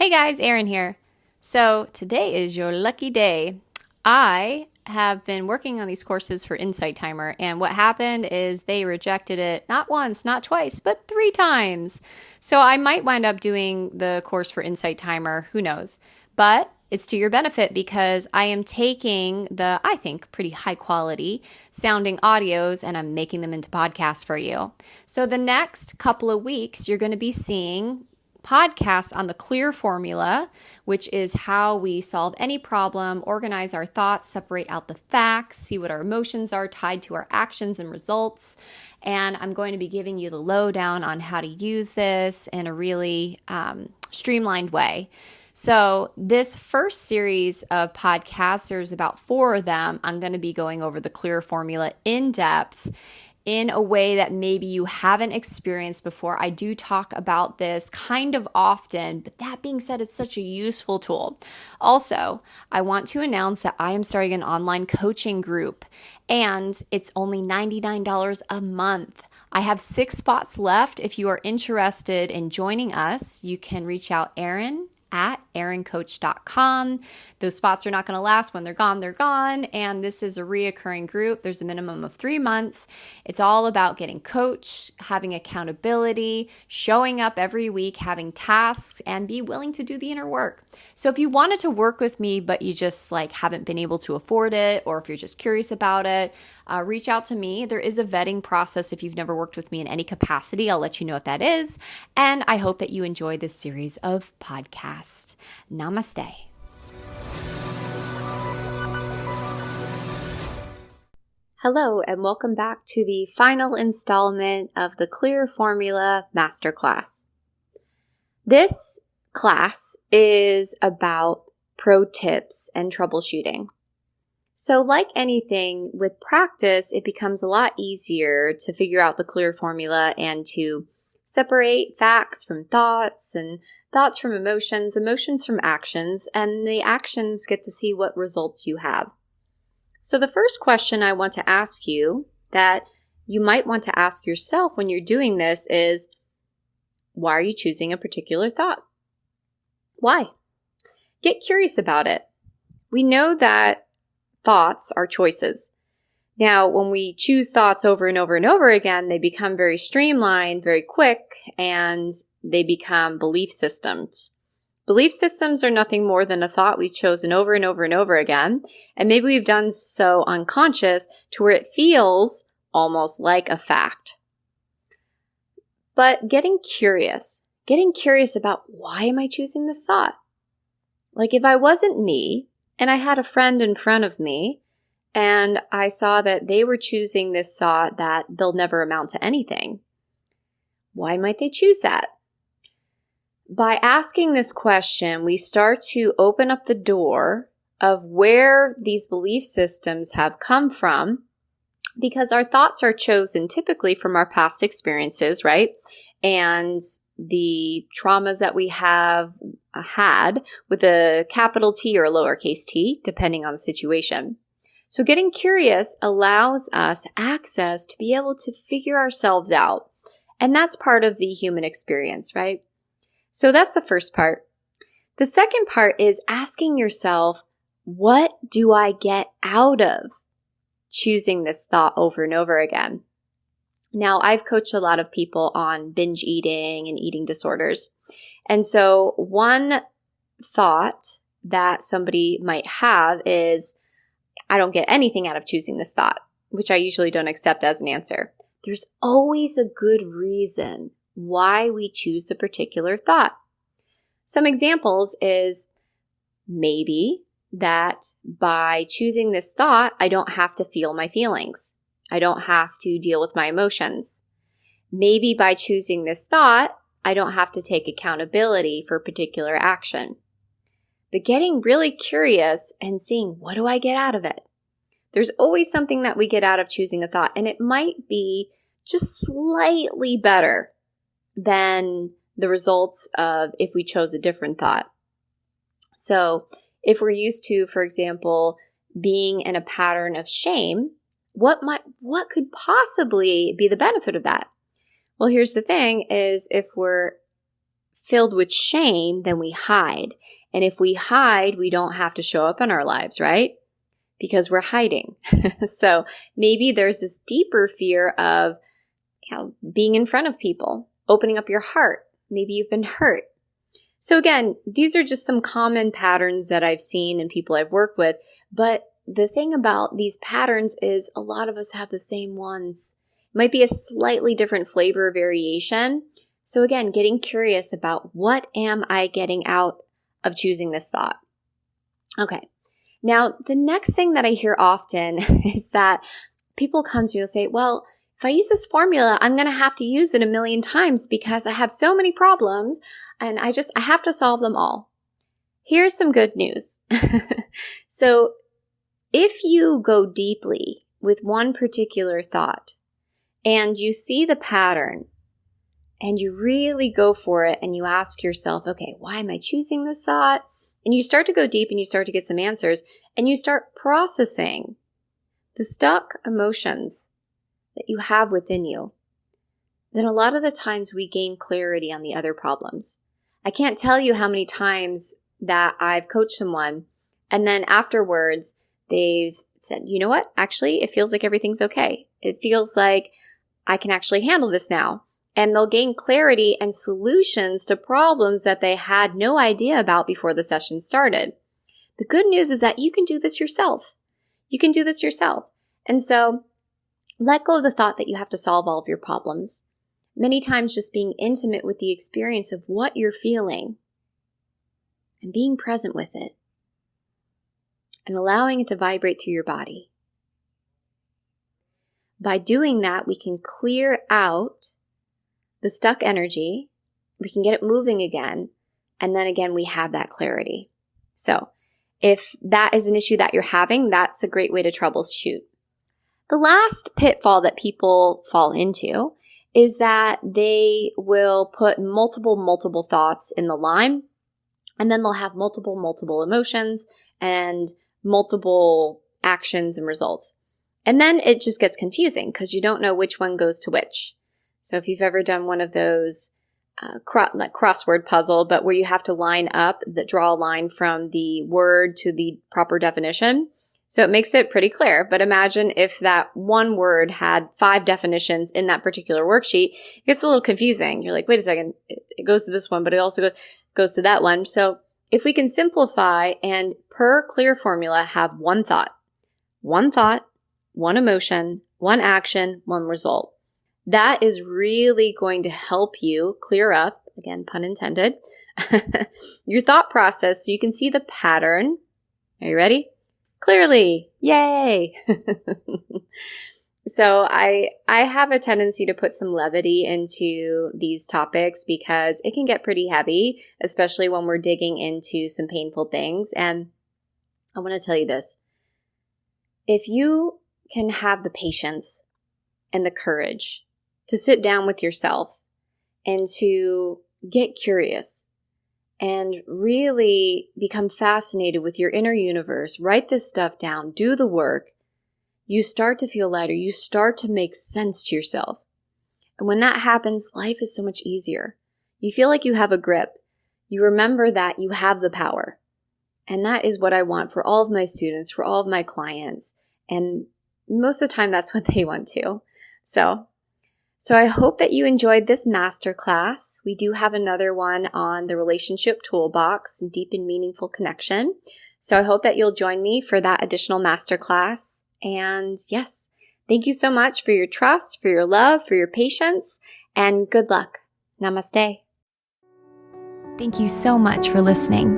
Hey guys, Erin here. So today is your lucky day. I have been working on these courses for Insight Timer, and what happened is they rejected it not once, not twice, but 3 times. So I might wind up doing the course for Insight Timer, who knows? But it's to your benefit because I am taking the, I think, pretty high quality sounding audios and I'm making them into podcasts for you. So the next couple of weeks, you're going to be seeing podcasts on the CLEAR formula, which is how we solve any problem, organize our thoughts, separate out the facts, see what our emotions are tied to our actions and results. And I'm going to be giving you the lowdown on how to use this in a really streamlined way. So this first series of podcasts, there's about 4 of them. I'm going to be going over the CLEAR formula in depth in a way that maybe you haven't experienced before. I do talk about this kind of often, but that being said, it's such a useful tool. Also, I want to announce that I am starting an online coaching group, and it's only $99 a month. I have 6 spots left. If you are interested in joining us, you can reach out Erin at erincoach.com. Those spots are not going to last. When they're gone, they're gone. And this is a reoccurring group. There's a minimum of 3 months. It's all about getting coached, having accountability, showing up every week, having tasks, and be willing to do the inner work. So if you wanted to work with me, but you just haven't been able to afford it, or if you're just curious about it, reach out to me. There is a vetting process if you've never worked with me in any capacity. I'll let you know what that is. And I hope that you enjoy this series of podcasts. Namaste. Hello, and welcome back to the final installment of the CLEAR Formula Masterclass. This class is about pro tips and troubleshooting. So like anything, with practice, it becomes a lot easier to figure out the CLEAR formula and to separate facts from thoughts and thoughts from emotions, emotions from actions, and the actions get to see what results you have. So the first question I want to ask you that you might want to ask yourself when you're doing this is, why are you choosing a particular thought? Why? Get curious about it. We know that thoughts are choices. Now, when we choose thoughts over and over and over again, they become very streamlined, very quick, and they become belief systems. Belief systems are nothing more than a thought we've chosen over and over and over again, and maybe we've done so unconscious to where it feels almost like a fact. But getting curious about why am I choosing this thought? Like if I wasn't me, and I had a friend in front of me, and I saw that they were choosing this thought that they'll never amount to anything. Why might they choose that? By asking this question, we start to open up the door of where these belief systems have come from, because our thoughts are chosen typically from our past experiences, right? And the traumas that we have had with a capital T or a lowercase t, depending on the situation. So getting curious allows us access to be able to figure ourselves out. And that's part of the human experience, right? So that's the first part. The second part is asking yourself, what do I get out of choosing this thought over and over again? Now, I've coached a lot of people on binge eating and eating disorders. And so one thought that somebody might have is, I don't get anything out of choosing this thought, which I usually don't accept as an answer. There's always a good reason why we choose a particular thought. Some examples is maybe that by choosing this thought, I don't have to feel my feelings. I don't have to deal with my emotions. Maybe by choosing this thought, I don't have to take accountability for a particular action. But getting really curious and seeing, what do I get out of it? There's always something that we get out of choosing a thought, and it might be just slightly better than the results of if we chose a different thought. So if we're used to, for example, being in a pattern of shame, what could possibly be the benefit of that? Well, here's the thing is if we're filled with shame, then we hide. And if we hide, we don't have to show up in our lives, right? Because we're hiding. So maybe there's this deeper fear of being in front of people, opening up your heart. Maybe you've been hurt. So again, these are just some common patterns that I've seen in people I've worked with. But the thing about these patterns is a lot of us have the same ones. It might be a slightly different flavor or variation. So again, getting curious about what am I getting out of choosing this thought? Okay. Now, the next thing that I hear often is that people come to me and say, well, if I use this formula, I'm going to have to use it a million times because I have so many problems and I have to solve them all. Here's some good news. So if you go deeply with one particular thought and you see the pattern and you really go for it and you ask yourself, okay, why am I choosing this thought? And you start to go deep and you start to get some answers and you start processing the stuck emotions that you have within you, then a lot of the times we gain clarity on the other problems. I can't tell you how many times that I've coached someone and then afterwards they've said, you know what? Actually, it feels like everything's okay. It feels like I can actually handle this now. And they'll gain clarity and solutions to problems that they had no idea about before the session started. The good news is that you can do this yourself. You can do this yourself. And so let go of the thought that you have to solve all of your problems. Many times just being intimate with the experience of what you're feeling and being present with it and allowing it to vibrate through your body. By doing that, we can clear out the stuck energy, we can get it moving again, and then again, we have that clarity. So if that is an issue that you're having, that's a great way to troubleshoot. The last pitfall that people fall into is that they will put multiple thoughts in the line, and then they'll have multiple emotions and multiple actions and results. And then it just gets confusing because you don't know which one goes to which. So if you've ever done one of those crossword puzzle, but where you have to draw a line from the word to the proper definition. So it makes it pretty clear. But imagine if that one word had 5 definitions in that particular worksheet, it gets a little confusing. You're like, wait a second, it goes to this one, but it also goes to that one. So if we can simplify and per clear formula have one thought, one emotion, one action, one result. That is really going to help you clear up, again, pun intended, your thought process so you can see the pattern. Are you ready? Clearly. Yay! So I have a tendency to put some levity into these topics because it can get pretty heavy, especially when we're digging into some painful things. And I want to tell you this. If you can have the patience and the courage to sit down with yourself and to get curious and really become fascinated with your inner universe, write this stuff down, do the work, you start to feel lighter. You start to make sense to yourself. And when that happens, life is so much easier. You feel like you have a grip. You remember that you have the power. And that is what I want for all of my students, for all of my clients. And most of the time, that's what they want too. So I hope that you enjoyed this masterclass. We do have another one on the relationship toolbox, deep and meaningful connection. So I hope that you'll join me for that additional masterclass. And yes, thank you so much for your trust, for your love, for your patience, and good luck. Namaste. Thank you so much for listening.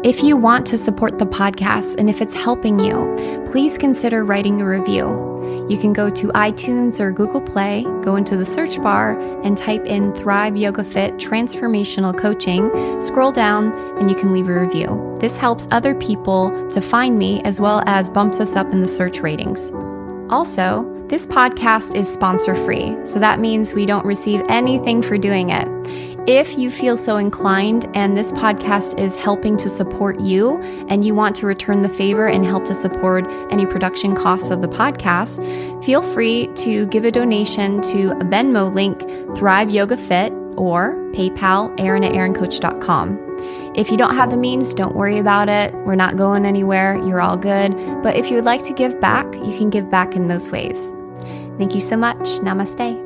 If you want to support the podcast and if it's helping you, please consider writing a review. You can go to iTunes or Google Play, go into the search bar and type in Thrive Yoga Fit Transformational Coaching, scroll down, and you can leave a review. This helps other people to find me as well as bumps us up in the search ratings. Also, this podcast is sponsor-free, so that means we don't receive anything for doing it. If you feel so inclined and this podcast is helping to support you and you want to return the favor and help to support any production costs of the podcast, feel free to give a donation to a Venmo link, Thrive Yoga Fit, or PayPal, Erin@erincoach.com. If you don't have the means, don't worry about it. We're not going anywhere. You're all good. But if you would like to give back, you can give back in those ways. Thank you so much. Namaste.